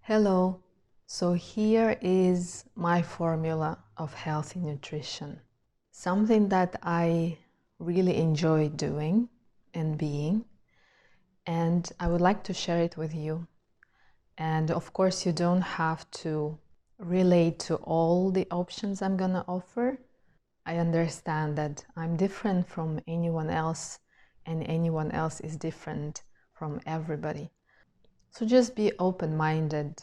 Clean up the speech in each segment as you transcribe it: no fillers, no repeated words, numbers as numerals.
Hello, so here is my formula of healthy nutrition. Something that I really enjoy doing and being, and I would like to share it with you. And of course, you don't have to relate to all the options I'm gonna offer. I understand that I'm different from anyone else, and anyone else is different from everybody. So just be open-minded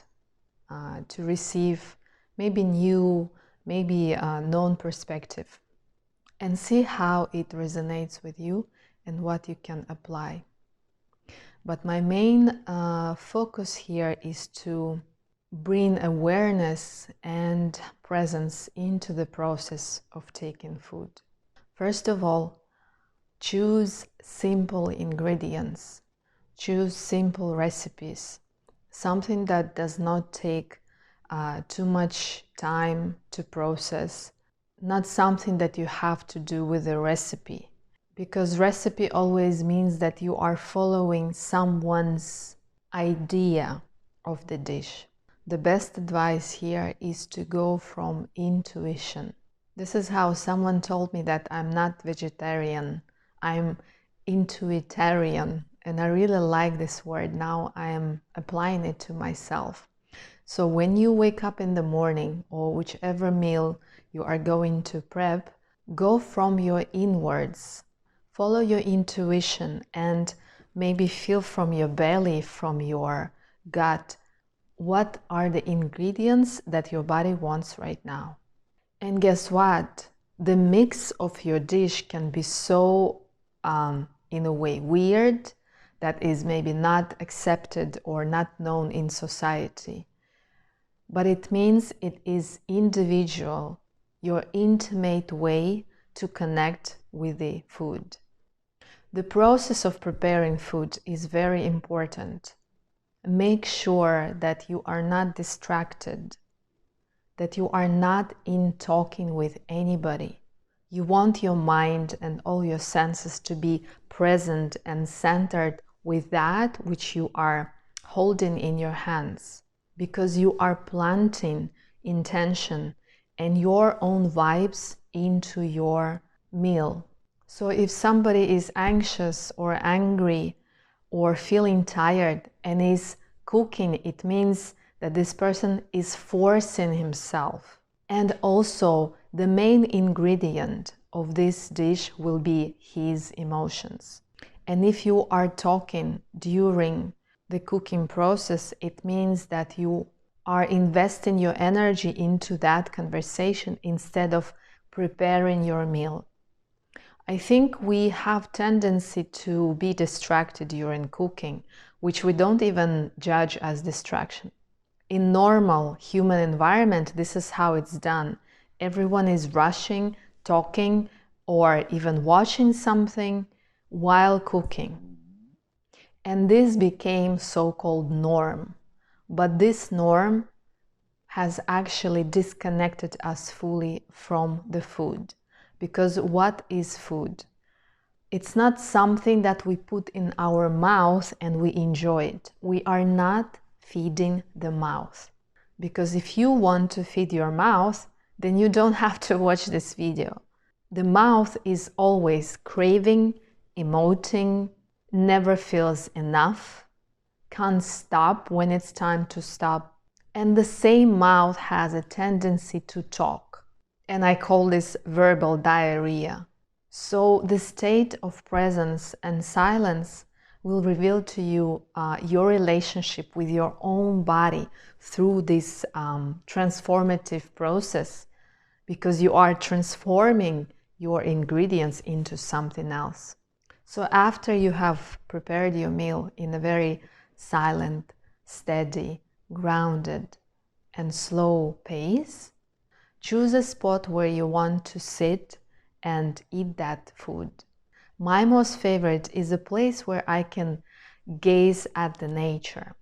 to receive maybe new, maybe a known perspective, and see how it resonates with you and what you can apply. But my main focus here is to bring awareness and presence into the process of taking food. First of all, choose simple ingredients, choose simple recipes, something that does not take too much time to process, not something that you have to do with a recipe, because recipe always means that you are following someone's idea of the dish. The best advice here is to go from intuition. This is how someone told me that I'm not vegetarian, I'm intuitarian. And I really like this word. Now I am applying it to myself. So when you wake up in the morning, or whichever meal you are going to prep, go from your inwards. Follow your intuition and maybe feel from your belly, from your gut, what are the ingredients that your body wants right now. And guess what? The mix of your dish can be so, in a way, weird, that is maybe not accepted or not known in society. But it means it is individual, your intimate way to connect with the food. The process of preparing food is very important. Make sure that you are not distracted, that you are not in talking with anybody. You want your mind and all your senses to be present and centered with that which you are holding in your hands, because you are planting intention and your own vibes into your meal. So if somebody is anxious or angry or feeling tired and is cooking, it means that this person is forcing himself. And also the main ingredient of this dish will be his emotions. And if you are talking during the cooking process, it means that you are investing your energy into that conversation instead of preparing your meal. I think we have tendency to be distracted during cooking, which we don't even judge as distraction. In normal human environment, this is how it's done. Everyone is rushing, talking, or even watching something while cooking. And this became so-called norm. But this norm has actually disconnected us fully from the food. Because what is food? It's not something that we put in our mouth and we enjoy it. We are not feeding the mouth. Because if you want to feed your mouth, then you don't have to watch this video. The mouth is always craving, emoting, never feels enough, can't stop when it's time to stop. And the same mouth has a tendency to talk. And I call this verbal diarrhea. So the state of presence and silence will reveal to you your relationship with your own body through this transformative process, because you are transforming your ingredients into something else. So after you have prepared your meal in a very silent, steady, grounded, and slow pace, choose a spot where you want to sit and eat that food. My most favorite is a place where I can gaze at the nature.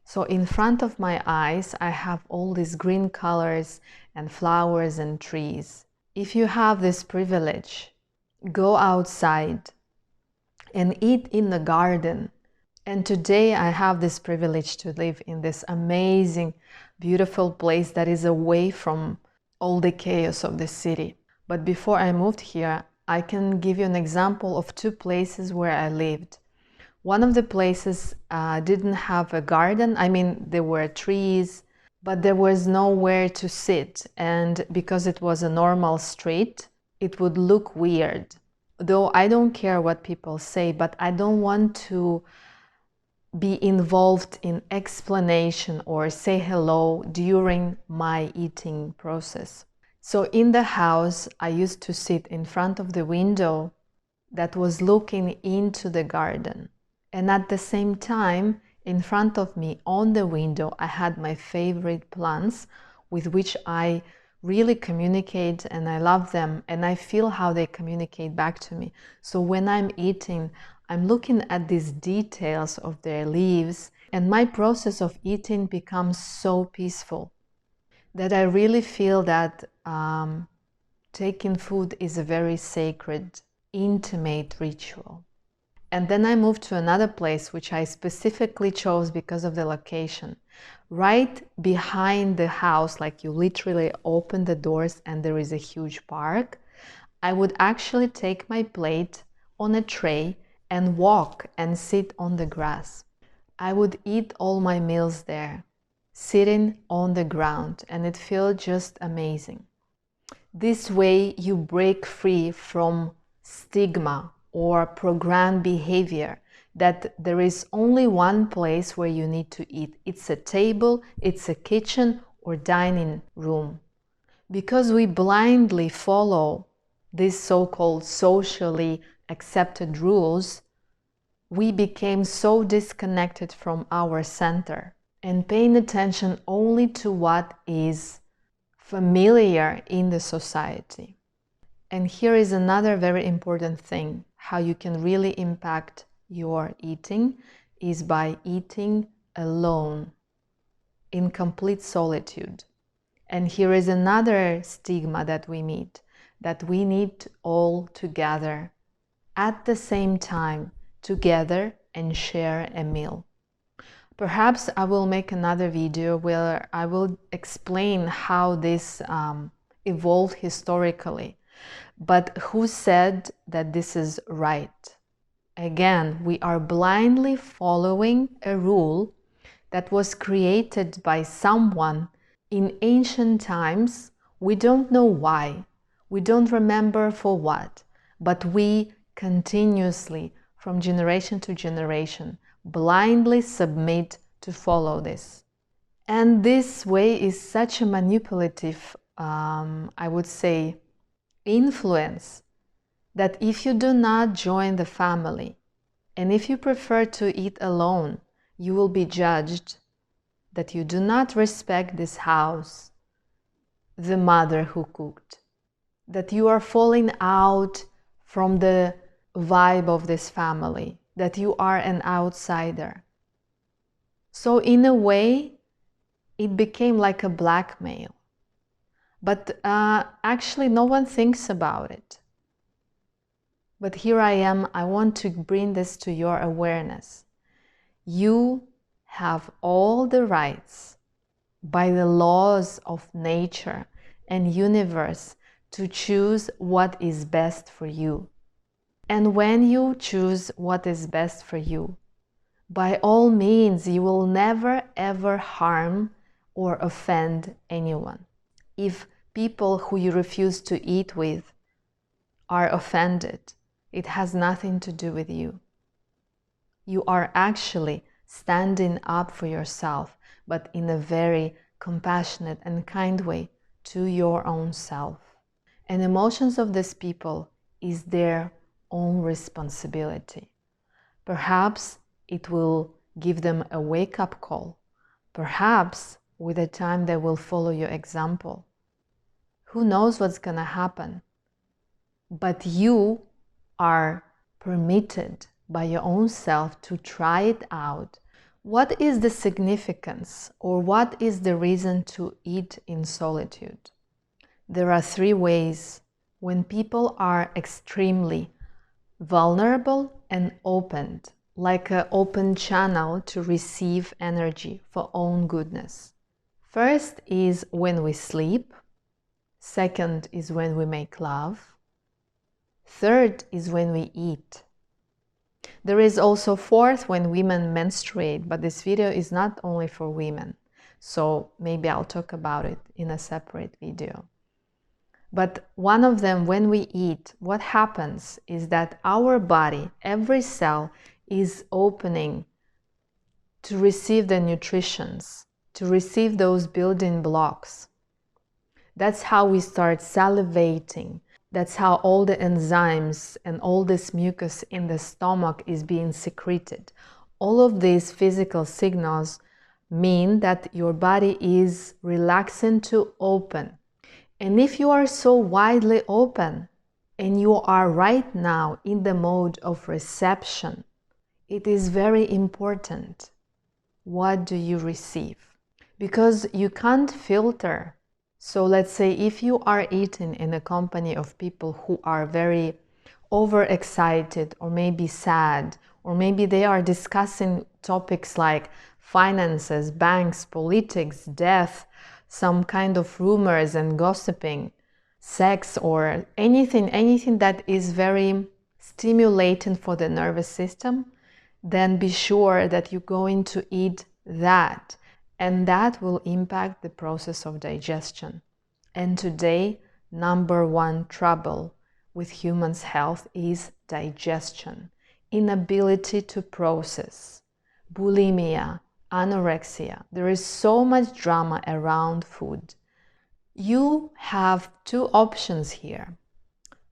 So in front of my eyes, I have all these green colors and flowers and trees. If you have this privilege, go outside and eat in the garden. And today I have this privilege to live in this amazing, beautiful place that is away from all the chaos of the city. But before I moved here, I can give you an example of two places where I lived. One of the places didn't have a garden. I mean, there were trees, but there was nowhere to sit. And because it was a normal street, it would look weird. Though I don't care what people say, but I don't want to be involved in explanation or say hello during my eating process. So in the house, I used to sit in front of the window that was looking into the garden. And at the same time, in front of me on the window, I had my favorite plants with which I really communicate, and I love them, and I feel how they communicate back to me. So when I'm eating, I'm looking at these details of their leaves, and my process of eating becomes so peaceful that I really feel that taking food is a very sacred, intimate ritual. And then I moved to another place, which I specifically chose because of the location. Right behind the house, like you literally open the doors and there is a huge park, I would actually take my plate on a tray and walk and sit on the grass. I would eat all my meals there, sitting on the ground, and it felt just amazing. This way you break free from stigma or programmed behavior that there is only one place where you need to eat. It's a table, it's a kitchen or dining room. Because we blindly follow these so-called socially accepted rules, we became so disconnected from our center and paying attention only to what is familiar in the society. And here is another very important thing, how you can really impact your eating is by eating alone, in complete solitude. And here is another stigma that we meet, that we need all together at the same time, together and share a meal. Perhaps I will make another video where I will explain how this evolved historically. But who said that this is right? Again, we are blindly following a rule that was created by someone in ancient times. We don't know why. We don't remember for what. But we continuously, from generation to generation, blindly submit to follow this. And this way is such a manipulative, I would say, influence that if you do not join the family and if you prefer to eat alone, you will be judged that you do not respect this house, the mother who cooked, that you are falling out from the vibe of this family, that you are an outsider. So in a way, it became like a blackmail. But actually, no one thinks about it. But here I am, I want to bring this to your awareness. You have all the rights by the laws of nature and universe to choose what is best for you. And when you choose what is best for you, by all means, you will never ever harm or offend anyone. If people who you refuse to eat with are offended, it has nothing to do with you. You are actually standing up for yourself, but in a very compassionate and kind way to your own self. And emotions of these people is their own responsibility. Perhaps it will give them a wake-up call. Perhaps with the time they will follow your example. Who knows what's gonna happen? But you are permitted by your own self to try it out. What is the significance or what is the reason to eat in solitude? There are three ways when people are extremely vulnerable and opened, like an open channel to receive energy for own goodness. First is when we sleep. Second is when we make love. Third is when we eat. There is also fourth when women menstruate, but this video is not only for women. So maybe I'll talk about it in a separate video. But one of them, when we eat, what happens is that our body, every cell, is opening to receive the nutritions, to receive those building blocks. That's how we start salivating. That's how all the enzymes and all this mucus in the stomach is being secreted. All of these physical signals mean that your body is relaxing to open. And if you are so widely open and you are right now in the mode of reception, it is very important. What do you receive? Because you can't filter. So let's say if you are eating in a company of people who are very overexcited or maybe sad, or maybe they are discussing topics like finances, banks, politics, death, some kind of rumors and gossiping, sex, or anything that is very stimulating for the nervous system, then be sure that you're going to eat that, and that will impact the process of digestion. And today, number one trouble with humans' health is digestion, inability to process, bulimia, anorexia. There is so much drama around food. You have two options here.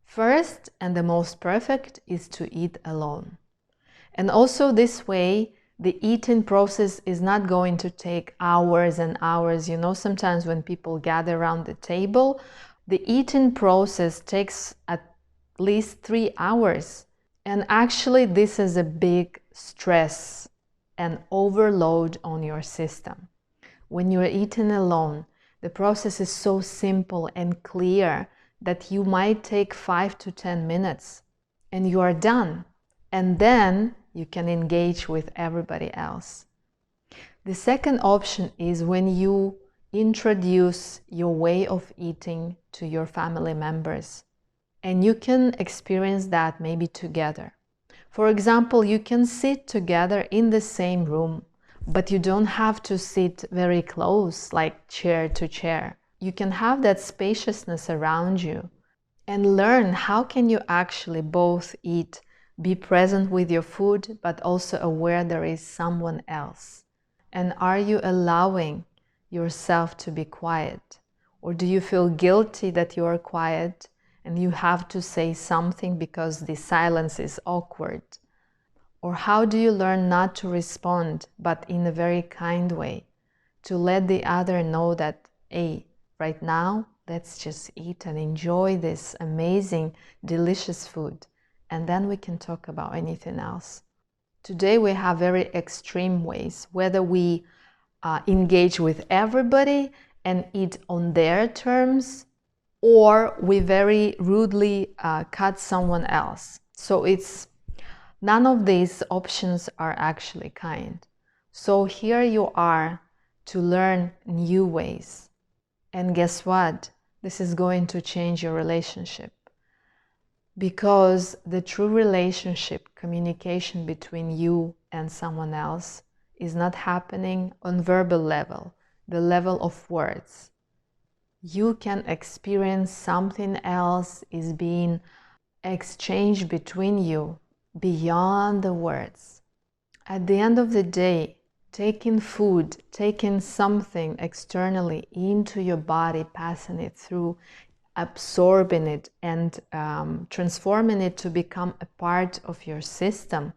First, and the most perfect, is to eat alone. And also this way, the eating process is not going to take hours and hours. You know, sometimes when people gather around the table, the eating process takes at least 3 hours. And actually, this is a big stress and overload on your system. When you're eating alone, the process is so simple and clear that you might take 5 to 10 minutes and you are done. And then you can engage with everybody else. The second option is when you introduce your way of eating to your family members. And you can experience that maybe together. For example, you can sit together in the same room, but you don't have to sit very close, like chair to chair. You can have that spaciousness around you and learn how can you actually both eat, be present with your food, but also aware there is someone else. And are you allowing yourself to be quiet? Or do you feel guilty that you are quiet and you have to say something because the silence is awkward? Or how do you learn not to respond, but in a very kind way, to let the other know that, hey, right now, let's just eat and enjoy this amazing, delicious food. And then we can talk about anything else. Today we have very extreme ways, whether we engage with everybody and eat on their terms, or we very rudely cut someone else. So none of these options are actually kind. So here you are to learn new ways. And guess what? This is going to change your relationship. Because the true relationship, communication between you and someone else is not happening on verbal level, the level of words. You can experience something else is being exchanged between you beyond the words. At the end of the day, taking food, taking something externally into your body, passing it through, absorbing it and transforming it to become a part of your system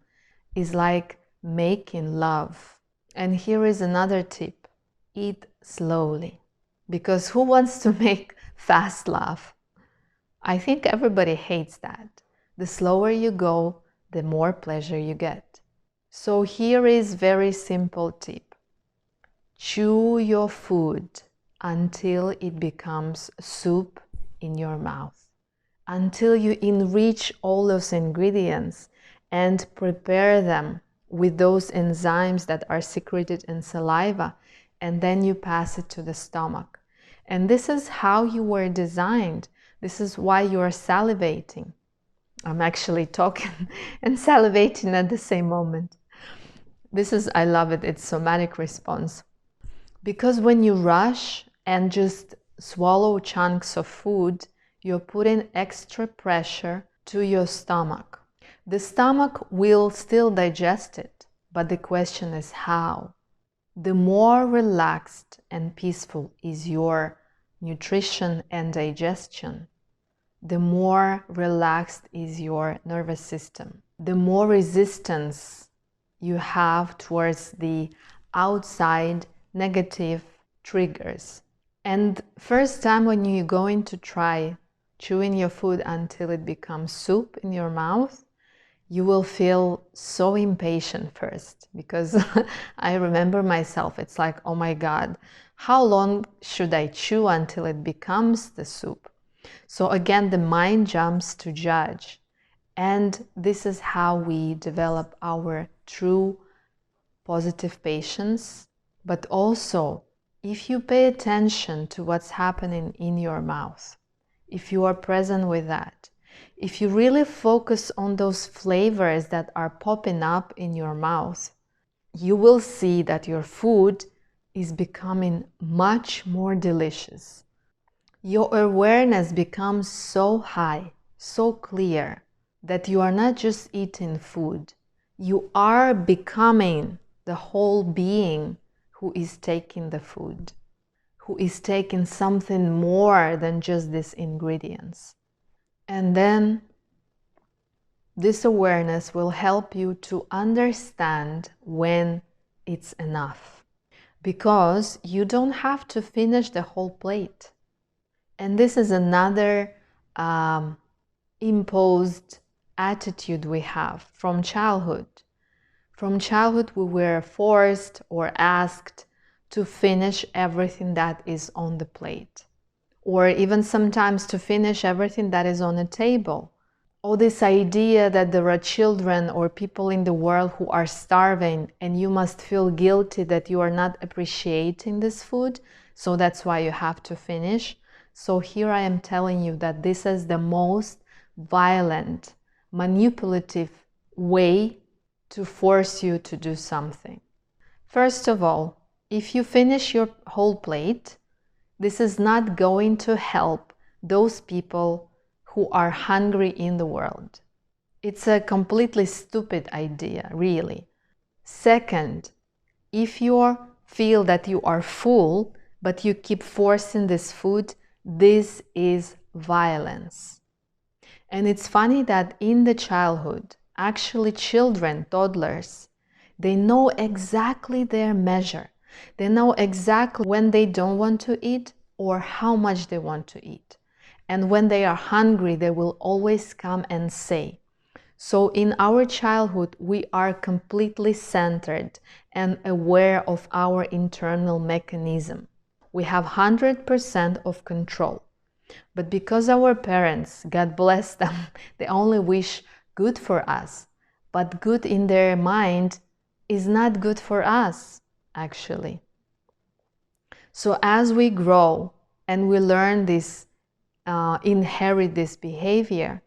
is like making love. And here is another tip. Eat slowly. Because who wants to make fast love? I think everybody hates that. The slower you go, the more pleasure you get. So here is very simple tip. Chew your food until it becomes soup in your mouth, until you enrich all those ingredients and prepare them with those enzymes that are secreted in saliva, and then you pass it to the stomach. And this is how you were designed. This is why you are salivating. I'm actually talking and salivating at the same moment. This is, I love it, it's somatic response. Because when you rush and just swallow chunks of food, you're putting extra pressure to your stomach. The stomach will still digest it, but the question is how. The more relaxed and peaceful is your nutrition and digestion, the more relaxed is your nervous system. The more resistance you have towards the outside negative triggers. And first time when you're going to try chewing your food until it becomes soup in your mouth, you will feel so impatient first, because I remember myself, it's like, oh my God, how long should I chew until it becomes the soup? So again, the mind jumps to judge. And this is how we develop our true positive patience. But also, if you pay attention to what's happening in your mouth, if you are present with that, if you really focus on those flavors that are popping up in your mouth, you will see that your food is becoming much more delicious. Your awareness becomes so high, so clear, that you are not just eating food. You are becoming the whole being who is taking the food, who is taking something more than just these ingredients. And then this awareness will help you to understand when it's enough, because you don't have to finish the whole plate. And this is another imposed attitude we have from childhood. From childhood, we were forced or asked to finish everything that is on the plate, or even sometimes to finish everything that is on a table. Or this idea that there are children or people in the world who are starving, and you must feel guilty that you are not appreciating this food, so that's why you have to finish. So here I am telling you that this is the most violent, manipulative way to force you to do something. First of all, if you finish your whole plate, this is not going to help those people who are hungry in the world. It's a completely stupid idea, really. Second, if you feel that you are full, but you keep forcing this food, this is violence. And it's funny that in the childhood, actually children, toddlers, they know exactly their measure. They know exactly when they don't want to eat or how much they want to eat. And when they are hungry, they will always come and say. So in our childhood, we are completely centered and aware of our internal mechanism. We have 100% of control. But because our parents, God bless them, they only wish good for us. But good in their mind is not good for us, actually. So as we grow and we learn this, inherit this behavior,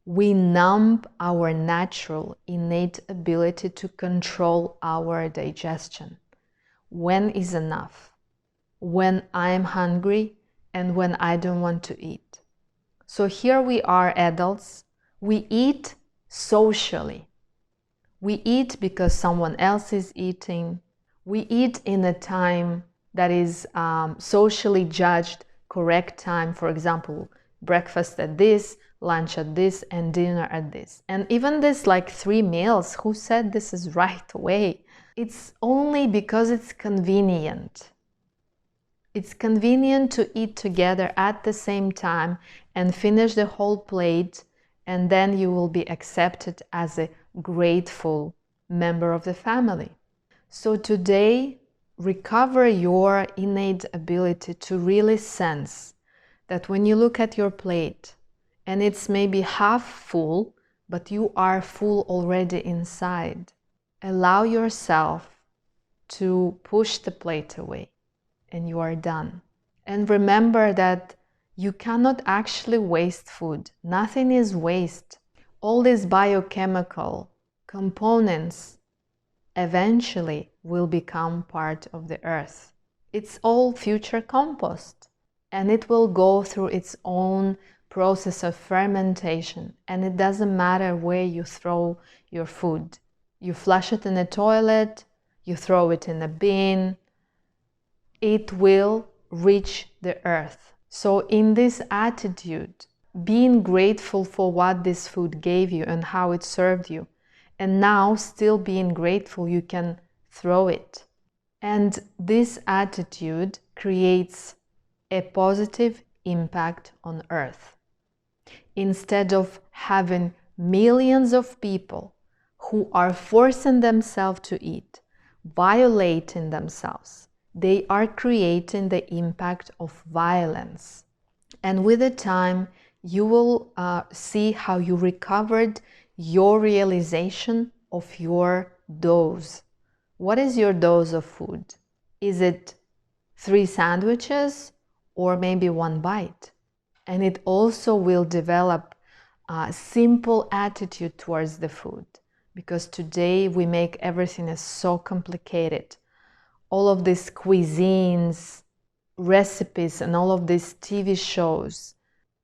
we numb our natural, innate ability to control our digestion. When is enough? When I'm hungry and when I don't want to eat. So here we are, adults. We eat socially. We eat because someone else is eating. We eat in a time that is socially judged correct time. For example, breakfast at this, lunch at this, and dinner at this. And even this like 3 meals, who said this is right way? It's only because it's convenient. It's convenient to eat together at the same time and finish the whole plate, and then you will be accepted as a grateful member of the family. So today, recover your innate ability to really sense that when you look at your plate and it's maybe half full, but you are full already inside. Allow yourself to push the plate away and you are done. And remember that you cannot actually waste food. Nothing is waste. All these biochemical components eventually will become part of the earth. It's all future compost, and it will go through its own process of fermentation, and it doesn't matter where you throw your food. You flush it in the toilet, you throw it in a bin, it will reach the earth. So in this attitude, being grateful for what this food gave you and how it served you, and now still being grateful, you can throw it. And this attitude creates a positive impact on earth. Instead of having millions of people who are forcing themselves to eat, violating themselves, they are creating the impact of violence. And with the time, you will see how you recovered your realization of your dose. What is your dose of food? Is it 3 sandwiches or maybe 1 bite? And it also will develop a simple attitude towards the food, because today we make everything is so complicated. All of these cuisines, recipes, and all of these TV shows,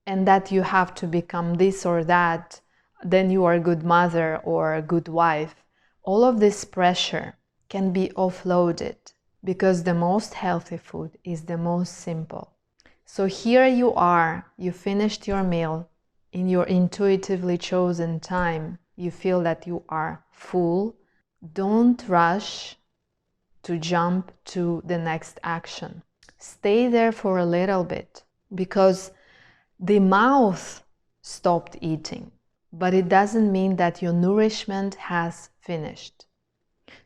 and that you have to become this or that, then you are a good mother or a good wife. All of this pressure can be offloaded, because the most healthy food is the most simple. So here you are, you finished your meal in your intuitively chosen time. You feel that you are full. Don't rush to jump to the next action. Stay there for a little bit, because the mouth stopped eating, but it doesn't mean that your nourishment has finished.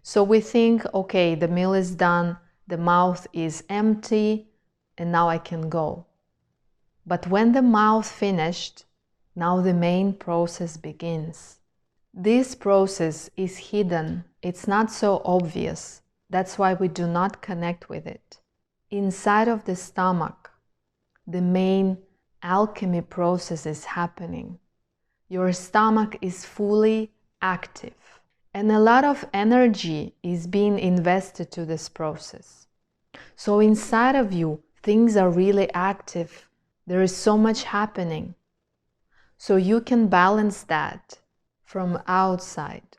So we think, okay, the meal is done, the mouth is empty, and now I can go. But when the mouth finished, now the main process begins. This process is hidden. It's not so obvious. That's why we do not connect with it. Inside of the stomach, the main alchemy process is happening. Your stomach is fully active, and a lot of energy is being invested to this process. So inside of you, things are really active. There is so much happening. So you can balance that from outside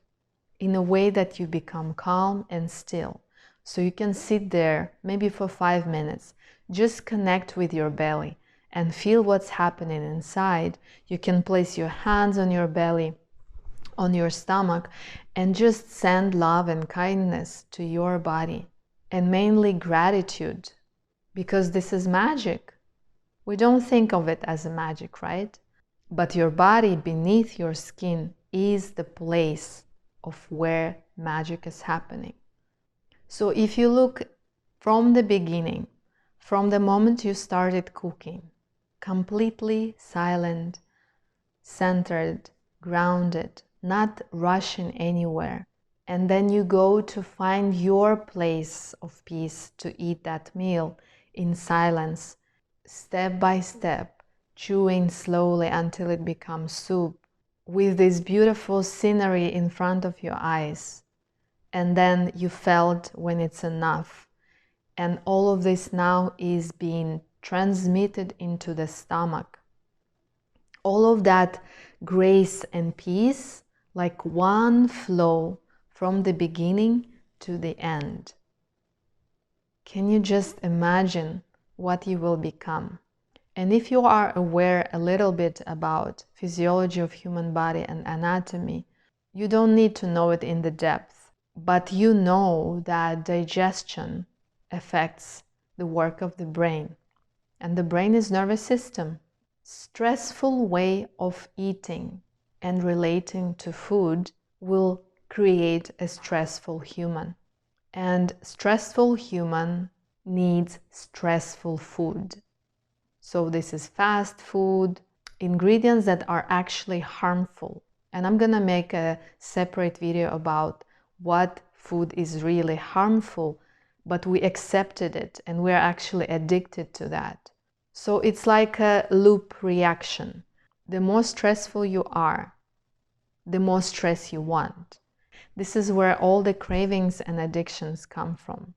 in a way that you become calm and still. So you can sit there maybe for 5 minutes, just connect with your belly and feel what's happening inside. You can place your hands on your belly, on your stomach, and just send love and kindness to your body, and mainly gratitude, because this is magic. We don't think of it as a magic, right? But your body beneath your skin is the place of where magic is happening. So if you look from the beginning, from the moment you started cooking, completely silent, centered, grounded, not rushing anywhere, and then you go to find your place of peace to eat that meal in silence, step by step, chewing slowly until it becomes soup, with this beautiful scenery in front of your eyes. And then you felt when it's enough. And all of this now is being transmitted into the stomach. All of that grace and peace, like one flow from the beginning to the end. Can you just imagine what you will become? And if you are aware a little bit about physiology of human body and anatomy, you don't need to know it in the depth, but you know that digestion affects the work of the brain. And the brain is nervous system. Stressful way of eating and relating to food will create a stressful human. And stressful human needs stressful food. So this is fast food, ingredients that are actually harmful. And I'm gonna make a separate video about what food is really harmful, but we accepted it and we're actually addicted to that. So it's like a loop reaction. The more stressful you are, the more stress you want. This is where all the cravings and addictions come from.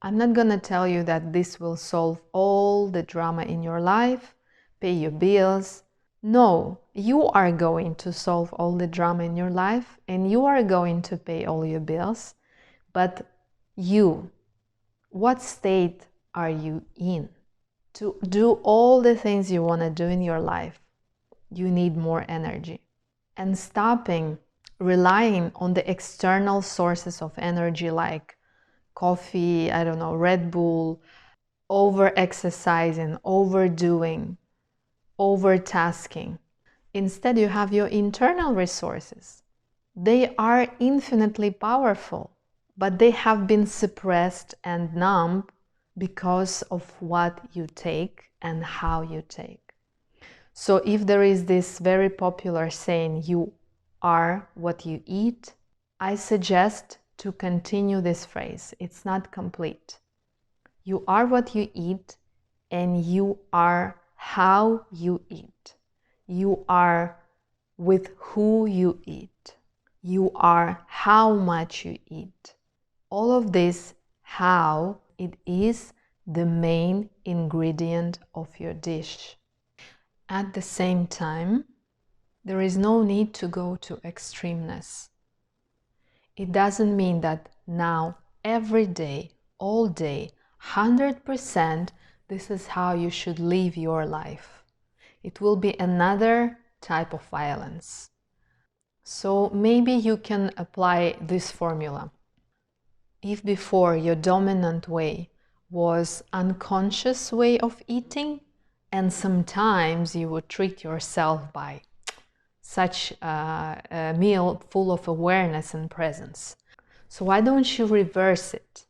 I'm not going to tell you that this will solve all the drama in your life, pay your bills. No, you are going to solve all the drama in your life and you are going to pay all your bills. But you, what state are you in? To do all the things you want to do in your life, you need more energy. And stopping relying on the external sources of energy like coffee, I don't know, Red Bull, over-exercising, overdoing, overtasking. Instead, you have your internal resources. They are infinitely powerful, but they have been suppressed and numb because of what you take and how you take. So if there is this very popular saying, you are what you eat, I suggest to continue this phrase. It's not complete. You are what you eat and you are how you eat. You are with who you eat. You are how much you eat. All of this, how, it is the main ingredient of your dish. At the same time, there is no need to go to extremeness. It doesn't mean that now, every day, all day, 100%, this is how you should live your life. It will be another type of violence. So maybe you can apply this formula. If before your dominant way was unconscious way of eating, and sometimes you would treat yourself by such a meal full of awareness and presence. So why don't you reverse it?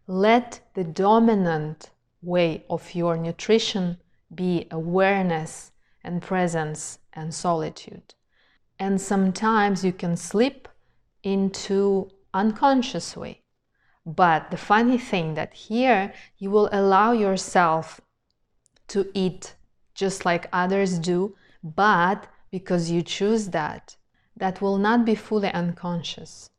Let the dominant way of your nutrition be awareness and presence and solitude. And sometimes you can slip into unconscious way. But the funny thing that here you will allow yourself to eat just like others do, but because you choose that, that will not be fully unconscious.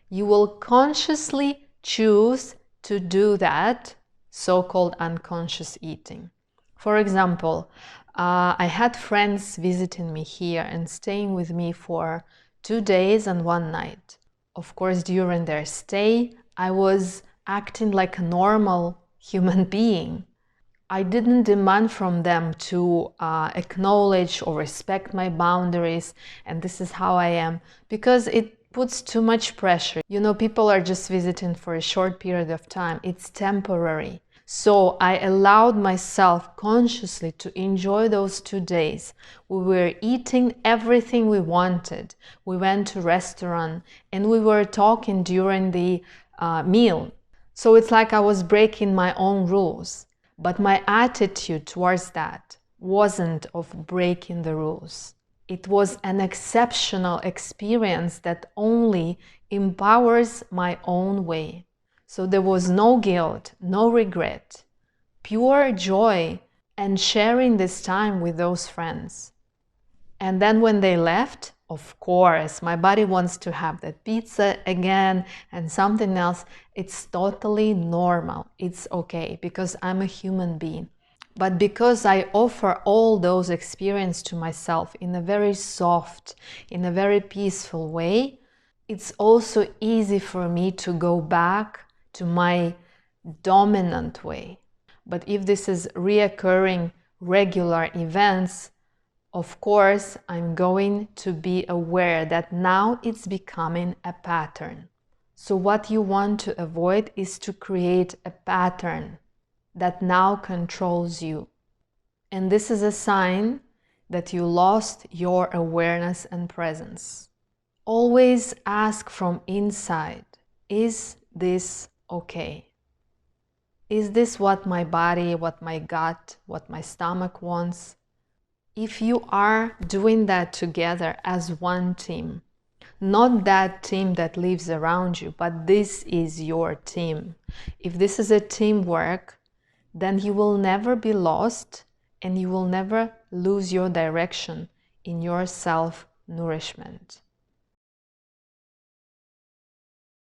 You will consciously choose to do that so-called unconscious eating. For example, I had friends visiting me here and staying with me for 2 days and 1 night. Of course, during their stay, I was acting like a normal human being. I didn't demand from them to acknowledge or respect my boundaries, and this is how I am, because it puts too much pressure. You know, people are just visiting for a short period of time. It's temporary. So I allowed myself consciously to enjoy those 2 days. We were eating everything we wanted. We went to restaurant and we were talking during the meal. So it's like I was breaking my own rules. But my attitude towards that wasn't of breaking the rules. It was an exceptional experience that only empowers my own way. So there was no guilt, no regret, pure joy and sharing this time with those friends. And then when they left, of course, my body wants to have that pizza again and something else. It's totally normal. It's okay because I'm a human being. But because I offer all those experiences to myself in a very soft, in a very peaceful way, it's also easy for me to go back to my dominant way. But if this is reoccurring regular events, of course, I'm going to be aware that now it's becoming a pattern. So what you want to avoid is to create a pattern that now controls you. And this is a sign that you lost your awareness and presence. Always ask from inside, is this okay? Is this what my body, what my gut, what my stomach wants? If you are doing that together as one team, Not that team that lives around you, but this is your team. If this is a teamwork, then you will never be lost and you will never lose your direction in your self-nourishment.